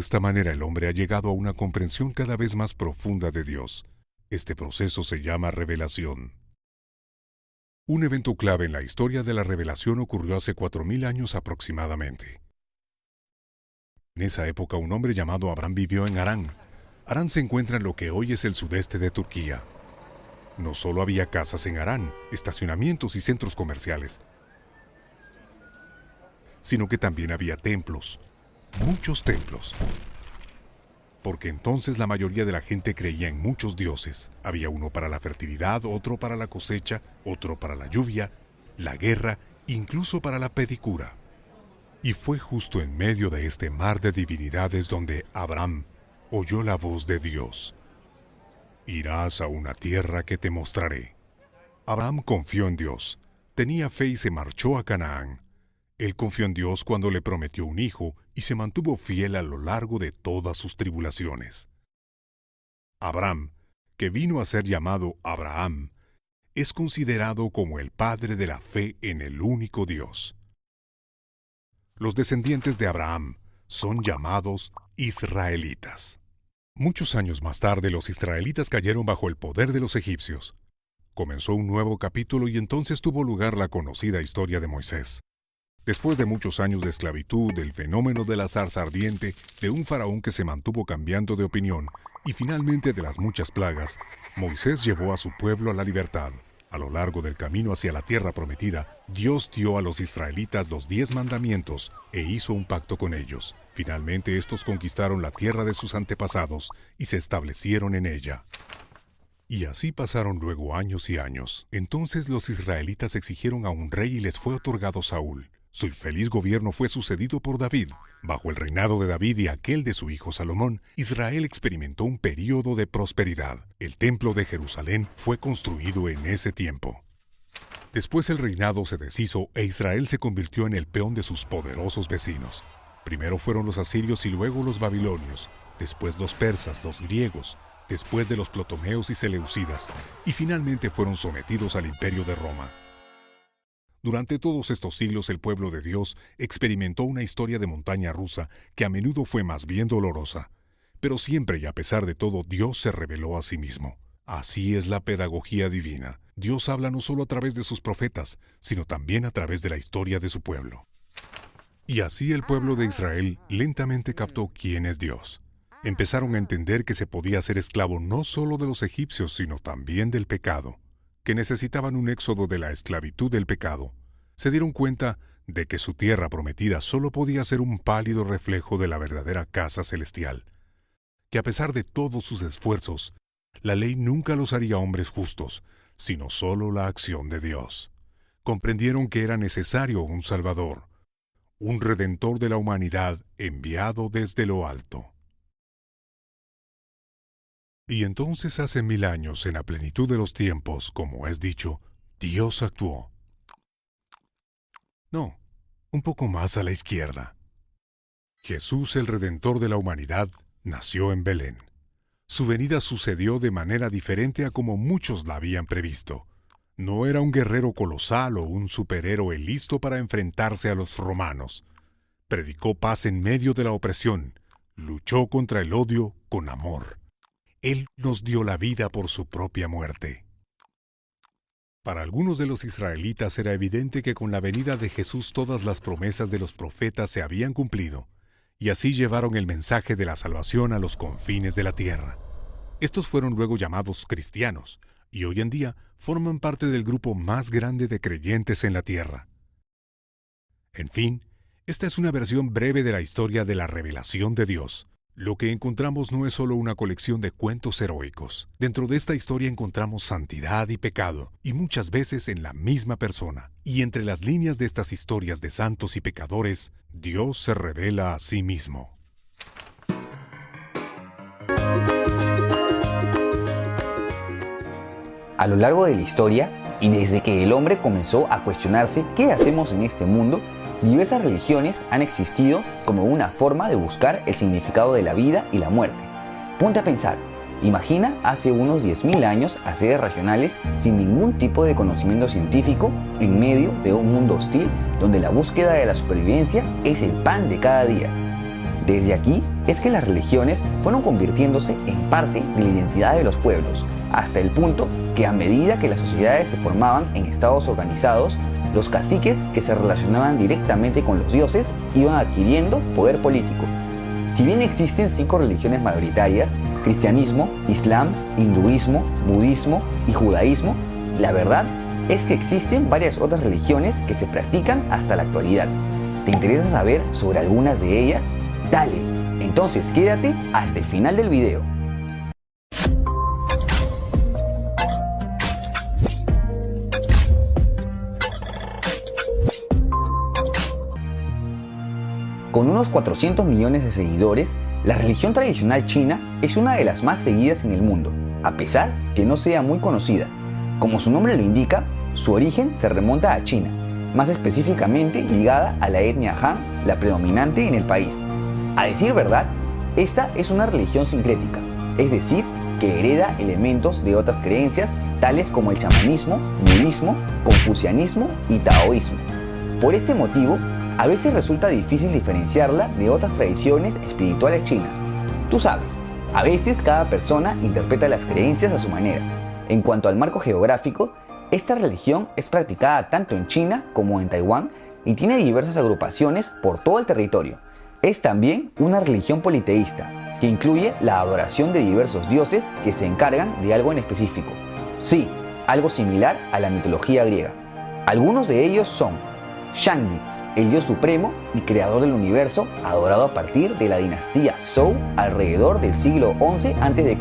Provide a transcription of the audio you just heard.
esta manera el hombre ha llegado a una comprensión cada vez más profunda de Dios. Este proceso se llama revelación. Un evento clave en la historia de la revelación ocurrió hace 4000 años aproximadamente. En esa época un hombre llamado Abraham vivió en Harán. Harán se encuentra en lo que hoy es el sudeste de Turquía. No solo había casas en Harán, estacionamientos y centros comerciales, sino que también había templos, muchos templos. Porque entonces la mayoría de la gente creía en muchos dioses. Había uno para la fertilidad, otro para la cosecha, otro para la lluvia, la guerra, incluso para la pedicura. Y fue justo en medio de este mar de divinidades donde Abraham oyó la voz de Dios. Irás a una tierra que te mostraré. Abraham confió en Dios, tenía fe y se marchó a Canaán. Él confió en Dios cuando le prometió un hijo y se mantuvo fiel a lo largo de todas sus tribulaciones. Abraham, que vino a ser llamado Abraham, es considerado como el padre de la fe en el único Dios. Los descendientes de Abraham son llamados israelitas. Muchos años más tarde, los israelitas cayeron bajo el poder de los egipcios. Comenzó un nuevo capítulo y entonces tuvo lugar la conocida historia de Moisés. Después de muchos años de esclavitud, del fenómeno de la zarza ardiente, de un faraón que se mantuvo cambiando de opinión y finalmente de las muchas plagas, Moisés llevó a su pueblo a la libertad. A lo largo del camino hacia la tierra prometida, Dios dio a los israelitas los 10 mandamientos e hizo un pacto con ellos. Finalmente estos conquistaron la tierra de sus antepasados y se establecieron en ella. Y así pasaron luego años y años. Entonces los israelitas exigieron a un rey y les fue otorgado Saúl. Su infeliz gobierno fue sucedido por David. Bajo el reinado de David y aquel de su hijo Salomón, Israel experimentó un período de prosperidad. El templo de Jerusalén fue construido en ese tiempo. Después el reinado se deshizo e Israel se convirtió en el peón de sus poderosos vecinos. Primero fueron los asirios y luego los babilonios, después los persas, los griegos, después de los ptolemeos y seleucidas, y finalmente fueron sometidos al imperio de Roma. Durante todos estos siglos el pueblo de Dios experimentó una historia de montaña rusa que a menudo fue más bien dolorosa. Pero siempre y a pesar de todo, Dios se reveló a sí mismo. Así es la pedagogía divina. Dios habla no solo a través de sus profetas, sino también a través de la historia de su pueblo. Y así el pueblo de Israel lentamente captó quién es Dios. Empezaron a entender que se podía ser esclavo no solo de los egipcios, sino también del pecado, que necesitaban un éxodo de la esclavitud del pecado. Se dieron cuenta de que su tierra prometida solo podía ser un pálido reflejo de la verdadera casa celestial, que a pesar de todos sus esfuerzos, la ley nunca los haría hombres justos, sino solo la acción de Dios. Comprendieron que era necesario un Salvador, un Redentor de la humanidad enviado desde lo alto. Y entonces hace 1000 años, en la plenitud de los tiempos, como es dicho, Dios actuó. No, un poco más a la izquierda. Jesús, el Redentor de la humanidad, nació en Belén. Su venida sucedió de manera diferente a como muchos la habían previsto. No era un guerrero colosal o un superhéroe listo para enfrentarse a los romanos. Predicó paz en medio de la opresión. Luchó contra el odio con amor. Él nos dio la vida por su propia muerte. Para algunos de los israelitas era evidente que con la venida de Jesús todas las promesas de los profetas se habían cumplido, y así llevaron el mensaje de la salvación a los confines de la tierra. Estos fueron luego llamados cristianos, y hoy en día forman parte del grupo más grande de creyentes en la tierra. En fin, esta es una versión breve de la historia de la revelación de Dios. Lo que encontramos no es solo una colección de cuentos heroicos. Dentro de esta historia encontramos santidad y pecado, y muchas veces en la misma persona. Y entre las líneas de estas historias de santos y pecadores, Dios se revela a sí mismo. A lo largo de la historia, y desde que el hombre comenzó a cuestionarse qué hacemos en este mundo, diversas religiones han existido como una forma de buscar el significado de la vida y la muerte. Ponte a pensar, imagina hace unos 10.000 años a seres racionales sin ningún tipo de conocimiento científico en medio de un mundo hostil donde la búsqueda de la supervivencia es el pan de cada día. Desde aquí es que las religiones fueron convirtiéndose en parte de la identidad de los pueblos, hasta el punto que a medida que las sociedades se formaban en estados organizados, los caciques que se relacionaban directamente con los dioses iban adquiriendo poder político. Si bien existen 5 religiones mayoritarias, cristianismo, islam, hinduismo, budismo y judaísmo, la verdad es que existen varias otras religiones que se practican hasta la actualidad. ¿Te interesa saber sobre algunas de ellas? Dale, entonces quédate hasta el final del video. Con unos 400 millones de seguidores, la religión tradicional china es una de las más seguidas en el mundo, a pesar que no sea muy conocida. Como su nombre lo indica, su origen se remonta a China, más específicamente ligada a la etnia Han, la predominante en el país. A decir verdad, esta es una religión sincrética, es decir, que hereda elementos de otras creencias tales como el chamanismo, budismo, confucianismo y taoísmo. Por este motivo, a veces resulta difícil diferenciarla de otras tradiciones espirituales chinas. Tú sabes, a veces cada persona interpreta las creencias a su manera. En cuanto al marco geográfico, esta religión es practicada tanto en China como en Taiwán y tiene diversas agrupaciones por todo el territorio. Es también una religión politeísta, que incluye la adoración de diversos dioses que se encargan de algo en específico. Sí, algo similar a la mitología griega. Algunos de ellos son Shangdi, el dios supremo y creador del universo, adorado a partir de la dinastía Zhou alrededor del siglo XI a.C.